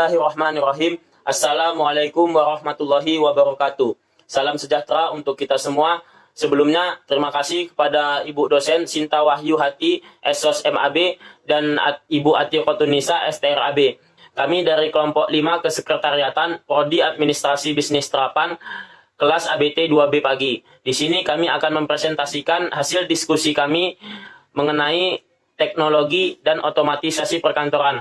Bismillahirrahmanirrahim. Assalamualaikum warahmatullahi wabarakatuh. Salam sejahtera untuk kita semua. Sebelumnya, terima kasih kepada Ibu dosen Sinta Wahyu Hati, Esos MAB, dan Ibu Atiqotunisa, STRAB. Kami dari kelompok 5 Kesekretariatan Prodi Administrasi Bisnis Terapan, kelas ABT 2B pagi. Di sini kami akan mempresentasikan hasil diskusi kami mengenai teknologi dan otomatisasi perkantoran.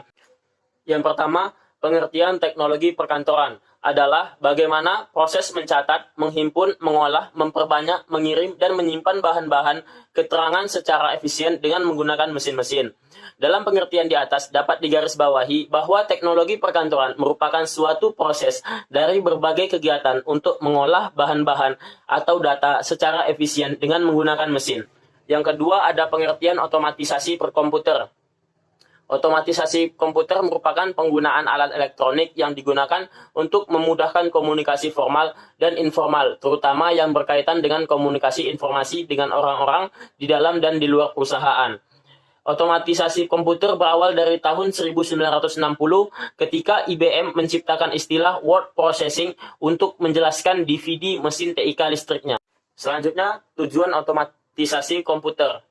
Yang pertama, pengertian teknologi perkantoran adalah bagaimana proses mencatat, menghimpun, mengolah, memperbanyak, mengirim, dan menyimpan bahan-bahan keterangan secara efisien dengan menggunakan mesin-mesin. Dalam pengertian di atas dapat digarisbawahi bahwa teknologi perkantoran merupakan suatu proses dari berbagai kegiatan untuk mengolah bahan-bahan atau data secara efisien dengan menggunakan mesin. Yang kedua ada pengertian otomatisasi perkomputer. Otomatisasi komputer merupakan penggunaan alat elektronik yang digunakan untuk memudahkan komunikasi formal dan informal, terutama yang berkaitan dengan komunikasi informasi dengan orang-orang di dalam dan di luar perusahaan. Otomatisasi komputer berawal dari tahun 1960 ketika IBM menciptakan istilah word processing untuk menjelaskan DVD mesin TIK listriknya. Selanjutnya, tujuan otomatisasi komputer.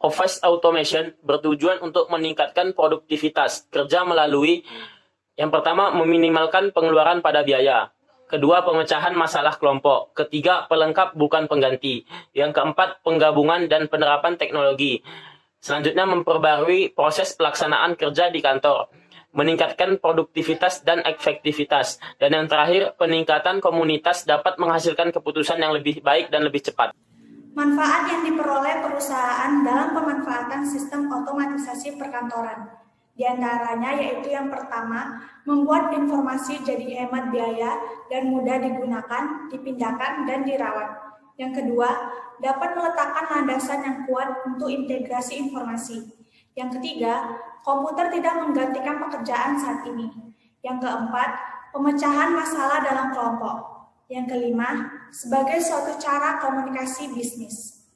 Office automation bertujuan untuk meningkatkan produktivitas kerja melalui yang pertama meminimalkan pengeluaran pada biaya, kedua pemecahan masalah kelompok, ketiga pelengkap bukan pengganti, yang keempat penggabungan dan penerapan teknologi. Selanjutnya memperbarui proses pelaksanaan kerja di kantor, meningkatkan produktivitas dan efektivitas, dan yang terakhir peningkatan komunitas dapat menghasilkan keputusan yang lebih baik dan lebih cepat. Manfaat yang diperoleh perusahaan dalam pemanfaatan sistem otomatisasi perkantoran. Di antaranya yaitu yang pertama, membuat informasi jadi hemat biaya dan mudah digunakan, dipindahkan, dan dirawat. Yang kedua, dapat meletakkan landasan yang kuat untuk integrasi informasi. Yang ketiga, komputer tidak menggantikan pekerjaan saat ini. Yang keempat, pemecahan masalah dalam kelompok. Yang kelima, sebagai suatu cara komunikasi bisnis.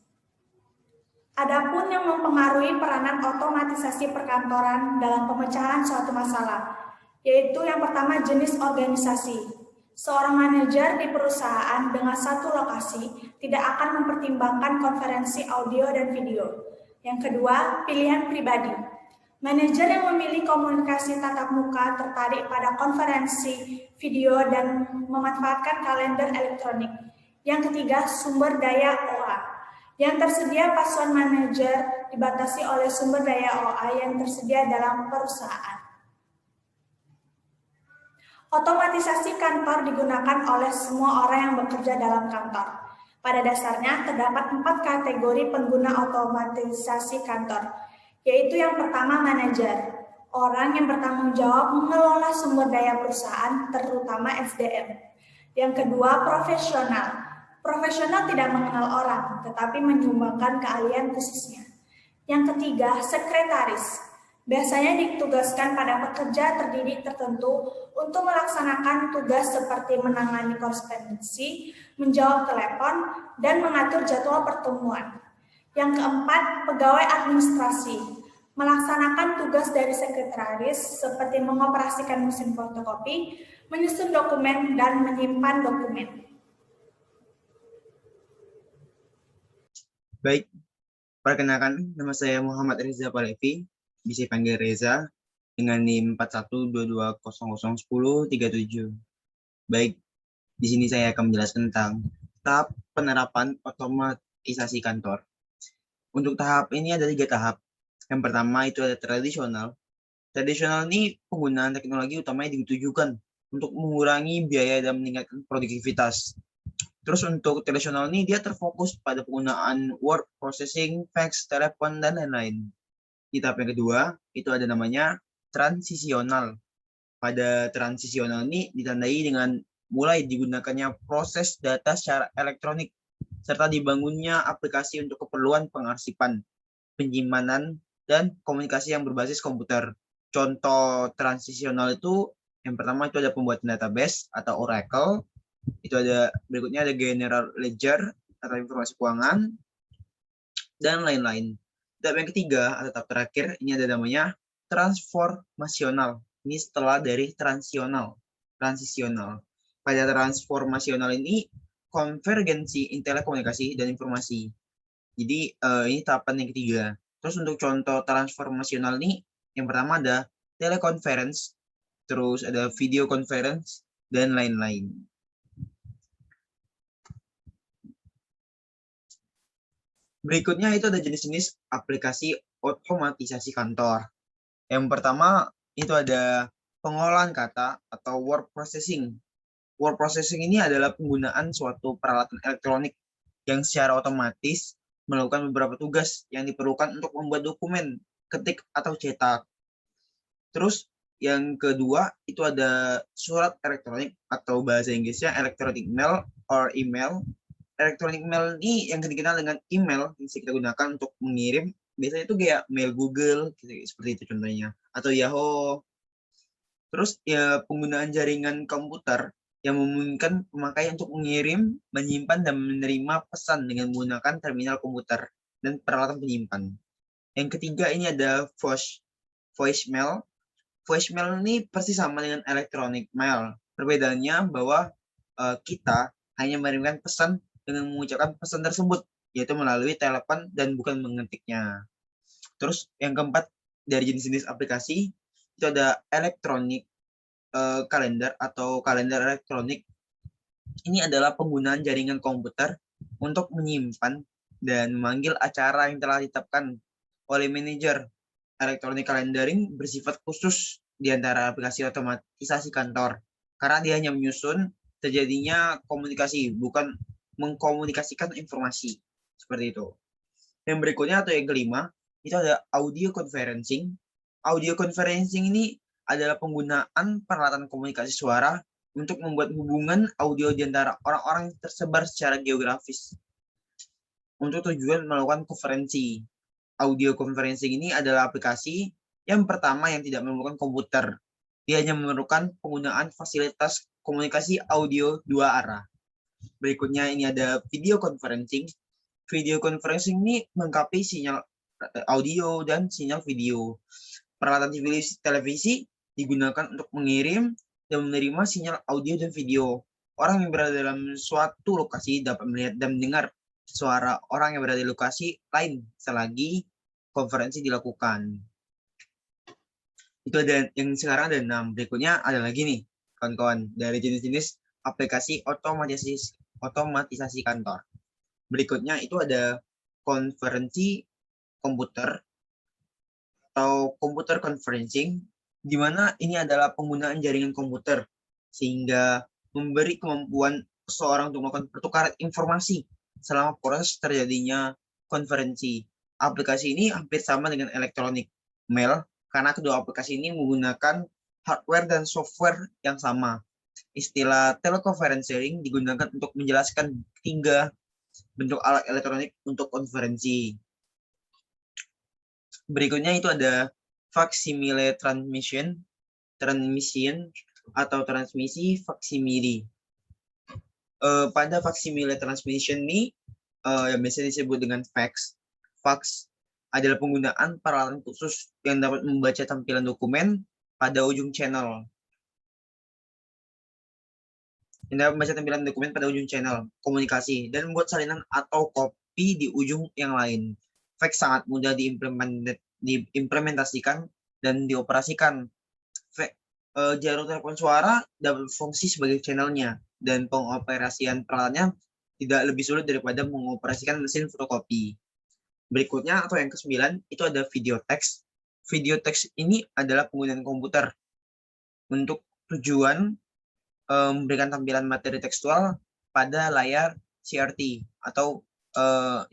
Adapun yang mempengaruhi peranan otomatisasi perkantoran dalam pemecahan suatu masalah, yaitu yang pertama jenis organisasi. Seorang manajer di perusahaan dengan satu lokasi tidak akan mempertimbangkan konferensi audio dan video. Yang kedua, pilihan pribadi. Manajer yang memilih komunikasi tatap muka tertarik pada konferensi video dan memanfaatkan kalender elektronik. Yang ketiga, sumber daya OA. Yang tersedia pasukan manajer dibatasi oleh sumber daya OA yang tersedia dalam perusahaan. Otomatisasi kantor digunakan oleh semua orang yang bekerja dalam kantor. Pada dasarnya, terdapat 4 kategori pengguna otomatisasi kantor, yaitu yang pertama manajer, orang yang bertanggung jawab mengelola sumber daya perusahaan, terutama SDM. Yang kedua, profesional. Profesional tidak mengenal orang, tetapi menyumbangkan keahlian khususnya. Yang ketiga, sekretaris. Biasanya ditugaskan pada pekerja terdidik tertentu untuk melaksanakan tugas seperti menangani korespondensi, menjawab telepon, dan mengatur jadwal pertemuan. Yang keempat, pegawai administrasi. Melaksanakan tugas dari sekretaris seperti mengoperasikan mesin fotokopi, menyusun dokumen, dan menyimpan dokumen. Baik, perkenalkan nama saya Muhammad Reza Palevi, bisa dipanggil Reza, dengan NIM 4122001037. Baik, di sini saya akan menjelaskan tentang tahap penerapan otomatisasi kantor. Untuk tahap ini ada 3 tahap. Yang pertama itu ada tradisional. Tradisional ini penggunaan teknologi utamanya ditujukan untuk mengurangi biaya dan meningkatkan produktivitas. Terus untuk tradisional ini dia terfokus pada penggunaan word processing, fax, telepon, dan lain-lain. Di tahap yang kedua itu ada namanya transisional. Pada transisional ini ditandai dengan mulai digunakannya proses data secara elektronik serta dibangunnya aplikasi untuk keperluan pengarsipan, penyimpanan, dan komunikasi yang berbasis komputer. Contoh transisional itu yang pertama itu ada pembuatan database atau Oracle. Itu ada berikutnya ada general ledger atau informasi keuangan dan lain-lain. Tahap yang ketiga atau tahap terakhir ini ada namanya transformasional. Ini setelah dari transisional. Pada transformasional ini konvergensi telekomunikasi dan informasi. Jadi ini tahapan yang ketiga. Terus untuk contoh transformasional ini, yang pertama ada teleconference, terus ada video conference, dan lain-lain. Berikutnya itu ada jenis-jenis aplikasi otomatisasi kantor. Yang pertama itu ada pengolahan kata atau word processing. Word processing ini adalah penggunaan suatu peralatan elektronik yang secara otomatis melakukan beberapa tugas yang diperlukan untuk membuat dokumen, ketik, atau cetak. Terus yang kedua itu ada surat elektronik atau bahasa Inggrisnya electronic mail or email. Electronic mail ini yang dikenal dengan email yang bisa kita gunakan untuk mengirim. Biasanya itu kayak mail Google, seperti itu contohnya, atau Yahoo. Terus ya penggunaan jaringan komputer yang memungkinkan pemakai untuk mengirim, menyimpan, dan menerima pesan dengan menggunakan terminal komputer dan peralatan penyimpan. Yang ketiga ini ada voicemail. Voicemail ini persis sama dengan electronic mail. Perbedaannya bahwa kita hanya mengirimkan pesan dengan mengucapkan pesan tersebut, yaitu melalui telepon dan bukan mengetiknya. Terus yang keempat dari jenis-jenis aplikasi itu ada electronic kalender atau kalender elektronik. Ini adalah penggunaan jaringan komputer untuk menyimpan dan memanggil acara yang telah ditetapkan oleh manajer. Electronic calendaring bersifat khusus di antara aplikasi otomatisasi kantor karena dia hanya menyusun terjadinya komunikasi, bukan mengkomunikasikan informasi. Seperti itu. Yang berikutnya atau yang kelima, itu ada audio conferencing. Audio conferencing ini adalah penggunaan peralatan komunikasi suara untuk membuat hubungan audio di antara orang-orang tersebar secara geografis untuk tujuan melakukan konferensi. Audio conferencing ini adalah aplikasi yang pertama yang tidak memerlukan komputer. Dia hanya memerlukan penggunaan fasilitas komunikasi audio dua arah. Berikutnya ini ada video conferencing. Video conferencing ini melengkapi sinyal audio dan sinyal video. Peralatan televisi digunakan untuk mengirim dan menerima sinyal audio dan video. Orang yang berada dalam suatu lokasi dapat melihat dan mendengar suara orang yang berada di lokasi lain selagi konferensi dilakukan. Itu ada yang sekarang ada 6. Berikutnya ada lagi nih, kawan-kawan, dari jenis-jenis aplikasi otomatisasi kantor. Berikutnya itu ada konferensi komputer atau computer conferencing, di mana ini adalah penggunaan jaringan komputer sehingga memberi kemampuan seseorang untuk melakukan pertukaran informasi selama proses terjadinya konferensi. Aplikasi ini hampir sama dengan electronic mail karena kedua aplikasi ini menggunakan hardware dan software yang sama. Istilah teleconferencing digunakan untuk menjelaskan 3 bentuk alat elektronik untuk konferensi. Berikutnya itu ada facsimile transmission atau transmisi faksimili. Pada facsimile transmission ini yang biasa disebut dengan fax. Fax adalah penggunaan peralatan khusus yang dapat membaca tampilan dokumen pada ujung channel. Yang dapat membaca tampilan dokumen pada ujung channel komunikasi dan membuat salinan atau kopi di ujung yang lain. Fax sangat mudah diimplementasikan dan dioperasikan. Jarum telepon suara dapat berfungsi sebagai channelnya dan pengoperasian peralatannya tidak lebih sulit daripada mengoperasikan mesin fotokopi. Berikutnya atau yang ke-9 itu ada video text. Video text ini adalah penggunaan komputer untuk tujuan memberikan tampilan materi tekstual pada layar CRT atau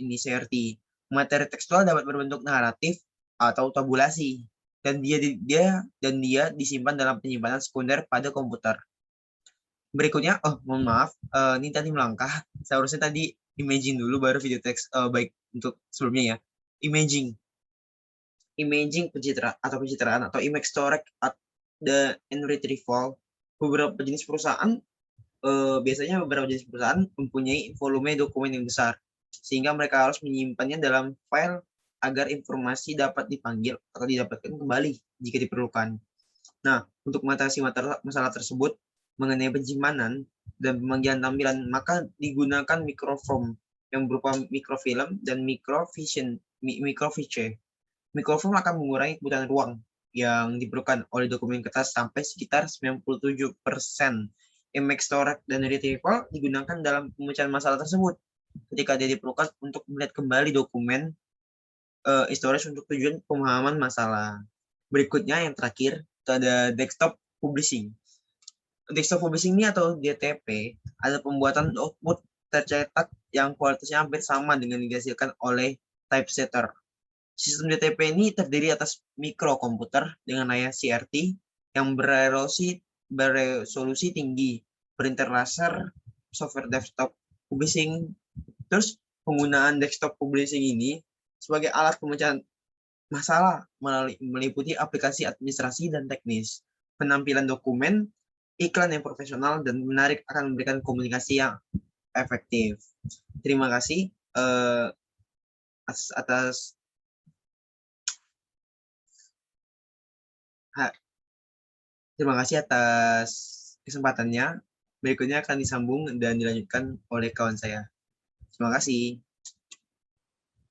ini CRT. Materi tekstual dapat berbentuk naratif atau tabulasi dan dia disimpan dalam penyimpanan sekunder pada komputer. Berikutnya, mohon maaf, ini tadi melangkah. Seharusnya tadi imaging dulu baru video text. Baik untuk sebelumnya ya. Imaging pencitraan atau image storage and retrieval. Beberapa jenis perusahaan mempunyai volume dokumen yang besar sehingga mereka harus menyimpannya dalam file agar informasi dapat dipanggil atau didapatkan kembali jika diperlukan. Nah, untuk mengatasi masalah tersebut mengenai penyimpanan dan pemanggilan tampilan, maka digunakan microform yang berupa mikrofilm dan microvision, microfiche. Mikrofilm akan mengurangi kebutuhan ruang yang diperlukan oleh dokumen kertas sampai sekitar 97%. Image storage dan retrieval digunakan dalam pemecahan masalah tersebut ketika dia diperlukan untuk melihat kembali dokumen storage untuk tujuan pemahaman masalah. Berikutnya yang terakhir itu ada desktop publishing. Desktop publishing ini atau DTP ada pembuatan output tercetak yang kualitasnya hampir sama dengan yang dihasilkan oleh typesetter. Sistem DTP ini terdiri atas mikrokomputer dengan layar CRT yang beresolusi tinggi, printer laser, software desktop publishing. Terus penggunaan desktop publishing ini sebagai alat pemecahan masalah meliputi aplikasi administrasi dan teknis, penampilan dokumen, iklan yang profesional dan menarik akan memberikan komunikasi yang efektif. Terima kasih atas kesempatannya. Berikutnya akan disambung dan dilanjutkan oleh kawan saya. Terima kasih.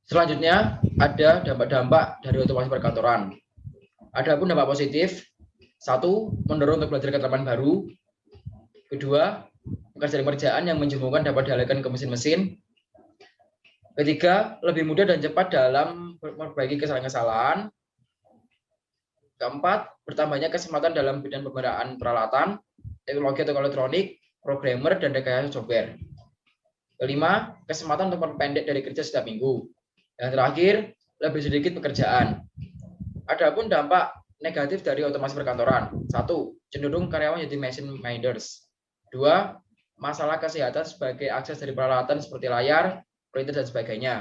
Selanjutnya ada dampak-dampak dari otomasi perkantoran. Adapun dampak positif, 1. Mendorong untuk belajar keterampilan baru. 2. Pekerjaan yang menjemukan dapat dialihkan ke mesin-mesin. 3. Lebih mudah dan cepat dalam memperbaiki kesalahan-kesalahan. 4. Bertambahnya kesempatan dalam bidang penggunaan peralatan, teknologi atau elektronik, programmer, dan rekayasa software. 5. Kesempatan untuk memperpendek dari kerja setiap minggu. Yang terakhir, lebih sedikit pekerjaan. Adapun dampak negatif dari otomasi perkantoran. 1. Cenderung karyawan jadi machine minders. 2. Masalah kesehatan sebagai akses dari peralatan seperti layar, printer, dan sebagainya.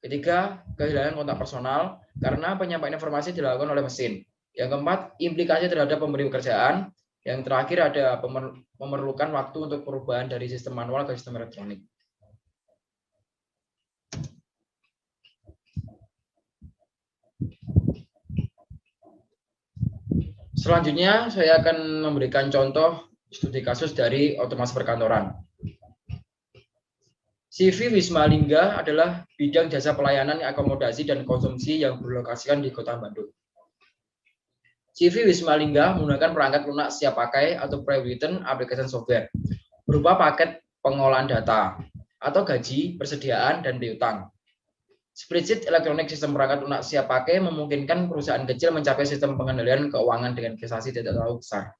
3. Kehilangan kontak personal karena penyampaian informasi dilakukan oleh mesin. Yang keempat, implikasi terhadap pemberi pekerjaan. Yang terakhir ada memerlukan waktu untuk perubahan dari sistem manual ke sistem elektronik. Selanjutnya, saya akan memberikan contoh studi kasus dari otomasi perkantoran. CV Wisma Lingga adalah bidang jasa pelayanan akomodasi dan konsumsi yang berlokasikan di Kota Bandung. CV Wisma Lingga menggunakan perangkat lunak siap pakai atau pre-written application software berupa paket pengolahan data atau gaji, persediaan, dan piutang. Spreadsheet elektronik sistem perangkat lunak siap pakai memungkinkan perusahaan kecil mencapai sistem pengendalian keuangan dengan investasi tidak terlalu besar.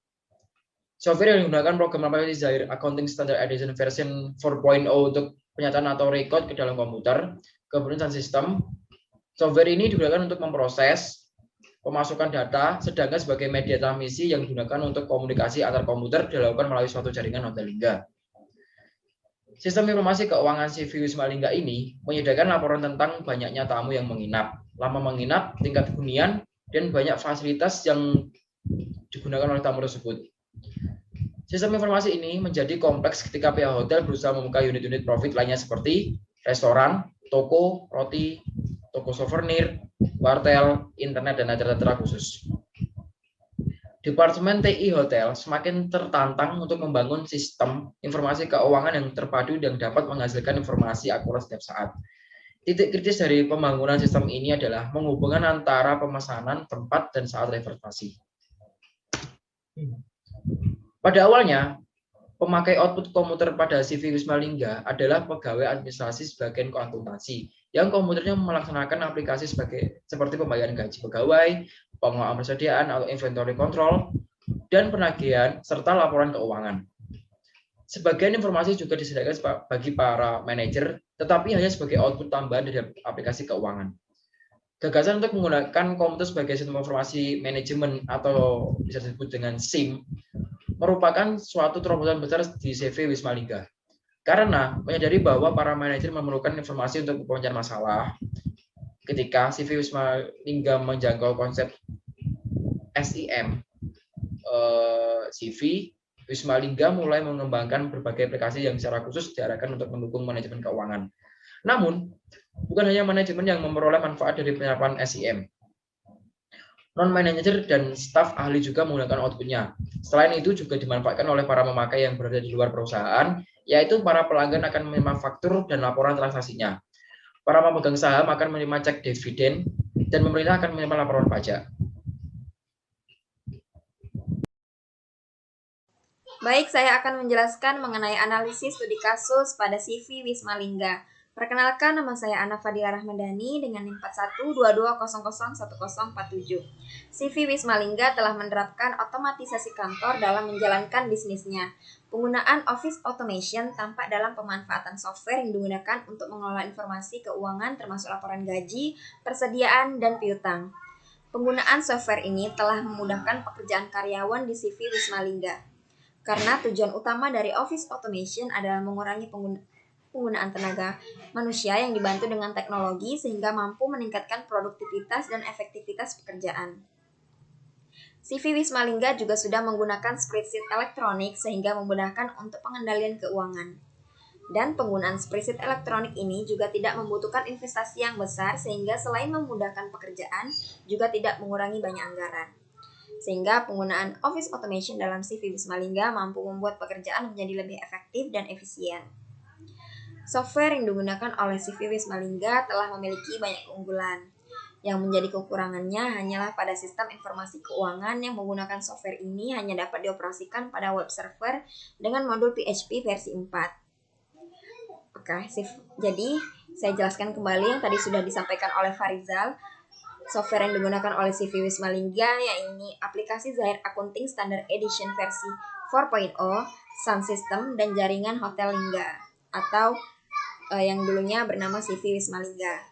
Software yang digunakan program aplikasi Zaire Accounting Standard Edition version 4.0 untuk penyataan atau record ke dalam komputer. Kemudian sistem software ini digunakan untuk memproses pemasukan data, sedangkan sebagai media transmisi yang digunakan untuk komunikasi antar komputer dilakukan melalui suatu jaringan Hotel Lingga. Sistem informasi keuangan CV Wisma Lingga ini menyediakan laporan tentang banyaknya tamu yang menginap, lama menginap, tingkat hunian, dan banyak fasilitas yang digunakan oleh tamu tersebut. Sistem informasi ini menjadi kompleks ketika pihak hotel berusaha membuka unit-unit profit lainnya seperti restoran, toko, roti, toko souvenir, wartel, internet, dan acara-acara khusus. Departemen TI Hotel semakin tertantang untuk membangun sistem informasi keuangan yang terpadu dan dapat menghasilkan informasi akurat setiap saat. Titik kritis dari pembangunan sistem ini adalah menghubungkan antara pemesanan, tempat, dan saat reservasi. Pada awalnya, pemakai output komputer pada CV Wisma Lingga adalah pegawai administrasi sebagian akuntansi yang komputernya melaksanakan aplikasi seperti pembayaran gaji pegawai, pengelolaan persediaan atau inventory control, dan penagihan serta laporan keuangan. Sebagian informasi juga disediakan bagi para manajer, tetapi hanya sebagai output tambahan dari aplikasi keuangan. Gagasan untuk menggunakan komputer sebagai sistem informasi manajemen atau bisa disebut dengan SIM merupakan suatu terobosan besar di CV Wisma Lingga. Karena menyadari bahwa para manajer memerlukan informasi untuk pemecahan masalah. Ketika CV Wisma Lingga menjangkau konsep SIM, CV Wisma Lingga mulai mengembangkan berbagai aplikasi yang secara khusus diarahkan untuk mendukung manajemen keuangan. Namun, bukan hanya manajemen yang memperoleh manfaat dari penerapan SIM. Non-manager dan staf ahli juga menggunakan outputnya. Selain itu juga dimanfaatkan oleh para pemakai yang berada di luar perusahaan, yaitu para pelanggan akan menerima faktur dan laporan transaksinya. Para pemegang saham akan menerima cek dividen, dan pemerintah akan menerima laporan pajak. Baik, saya akan menjelaskan mengenai analisis studi kasus pada CV Wisma Lingga. Perkenalkan, nama saya Ana Fadila Rahmadani dengan NIM 4122001047. CV Wisma Lingga telah menerapkan otomatisasi kantor dalam menjalankan bisnisnya. Penggunaan Office Automation tampak dalam pemanfaatan software yang digunakan untuk mengelola informasi keuangan termasuk laporan gaji, persediaan, dan piutang. Penggunaan software ini telah memudahkan pekerjaan karyawan di CV Wisma Lingga. Karena tujuan utama dari Office Automation adalah mengurangi penggunaan tenaga manusia yang dibantu dengan teknologi sehingga mampu meningkatkan produktivitas dan efektivitas pekerjaan. CV Wisma Lingga juga sudah menggunakan spreadsheet elektronik sehingga memudahkan untuk pengendalian keuangan. Dan penggunaan spreadsheet elektronik ini juga tidak membutuhkan investasi yang besar sehingga selain memudahkan pekerjaan juga tidak mengurangi banyak anggaran. Sehingga penggunaan Office Automation dalam CV Wisma Lingga mampu membuat pekerjaan menjadi lebih efektif dan efisien. Software yang digunakan oleh CV Wisma Lingga telah memiliki banyak keunggulan. Yang menjadi kekurangannya hanyalah pada sistem informasi keuangan yang menggunakan software ini hanya dapat dioperasikan pada web server dengan modul PHP versi 4. Oke, jadi saya jelaskan kembali yang tadi sudah disampaikan oleh Farizal. Software yang digunakan oleh CV Wisma Lingga yaitu aplikasi Zahir Accounting Standard Edition versi 4.0, Sound System, dan jaringan Hotel Lingga atau yang dulunya bernama CV Wisma Lingga.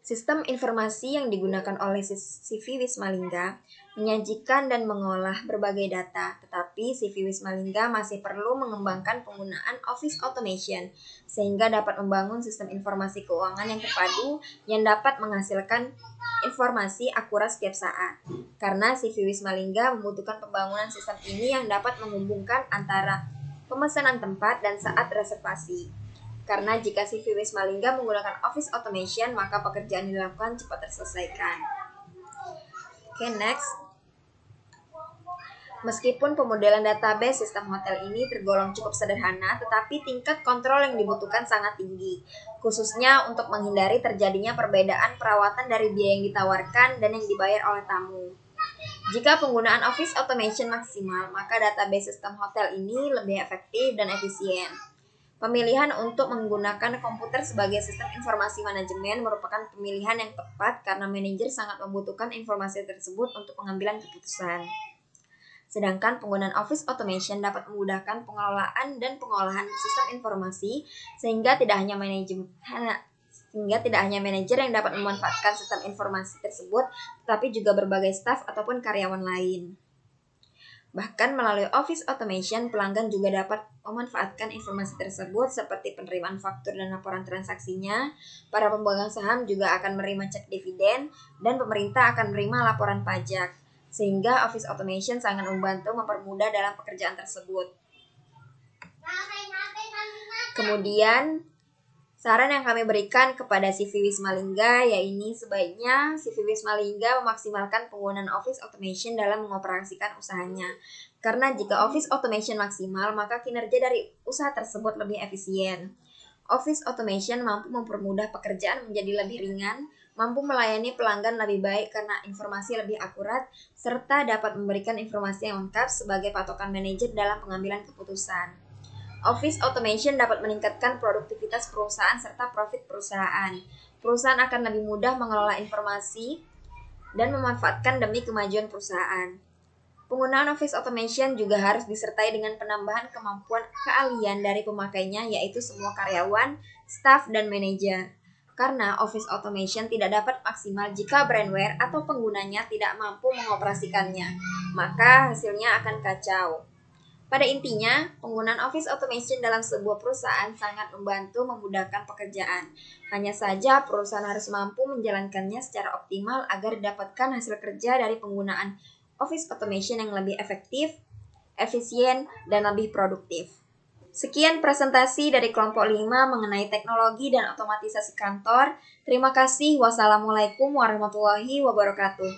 Sistem informasi yang digunakan oleh CV Wisma Lingga menyajikan dan mengolah berbagai data, tetapi CV Wisma Lingga masih perlu mengembangkan penggunaan Office Automation sehingga dapat membangun sistem informasi keuangan yang terpadu yang dapat menghasilkan informasi akurat setiap saat. Karena CV Wisma Lingga membutuhkan pembangunan sistem ini yang dapat menghubungkan antara pemesanan tempat dan saat reservasi. Karena jika CV Wisma Lingga menggunakan Office Automation, maka pekerjaan dilakukan cepat terselesaikan. Oke, next. Meskipun pemodelan database sistem hotel ini tergolong cukup sederhana, tetapi tingkat kontrol yang dibutuhkan sangat tinggi, khususnya untuk menghindari terjadinya perbedaan perawatan dari biaya yang ditawarkan dan yang dibayar oleh tamu. Jika penggunaan Office Automation maksimal, maka database sistem hotel ini lebih efektif dan efisien. Pemilihan untuk menggunakan komputer sebagai sistem informasi manajemen merupakan pemilihan yang tepat karena manajer sangat membutuhkan informasi tersebut untuk pengambilan keputusan. Sedangkan penggunaan Office Automation dapat memudahkan pengelolaan dan pengolahan sistem informasi sehingga tidak hanya manajer yang dapat memanfaatkan sistem informasi tersebut, tetapi juga berbagai staf ataupun karyawan lain. Bahkan melalui Office Automation, pelanggan juga dapat memanfaatkan informasi tersebut seperti penerimaan faktur dan laporan transaksinya. Para pemegang saham juga akan menerima cek dividen dan pemerintah akan menerima laporan pajak. Sehingga Office Automation sangat membantu mempermudah dalam pekerjaan tersebut. Kemudian, saran yang kami berikan kepada CV Wisma Lingga yaitu sebaiknya CV Wisma Lingga memaksimalkan penggunaan Office Automation dalam mengoperasikan usahanya. Karena jika Office Automation maksimal, maka kinerja dari usaha tersebut lebih efisien. Office Automation mampu mempermudah pekerjaan menjadi lebih ringan, mampu melayani pelanggan lebih baik karena informasi lebih akurat, serta dapat memberikan informasi yang lengkap sebagai patokan manajer dalam pengambilan keputusan. Office Automation dapat meningkatkan produktivitas perusahaan serta profit perusahaan. Perusahaan akan lebih mudah mengelola informasi dan memanfaatkan demi kemajuan perusahaan. Penggunaan Office Automation juga harus disertai dengan penambahan kemampuan keahlian dari pemakainya yaitu semua karyawan, staf, dan manajer. Karena Office Automation tidak dapat maksimal jika brandware atau penggunanya tidak mampu mengoperasikannya, maka hasilnya akan kacau. Pada intinya, penggunaan Office Automation dalam sebuah perusahaan sangat membantu memudahkan pekerjaan. Hanya saja perusahaan harus mampu menjalankannya secara optimal agar didapatkan hasil kerja dari penggunaan Office Automation yang lebih efektif, efisien, dan lebih produktif. Sekian presentasi dari kelompok 5 mengenai teknologi dan otomatisasi kantor. Terima kasih. Wassalamualaikum warahmatullahi wabarakatuh.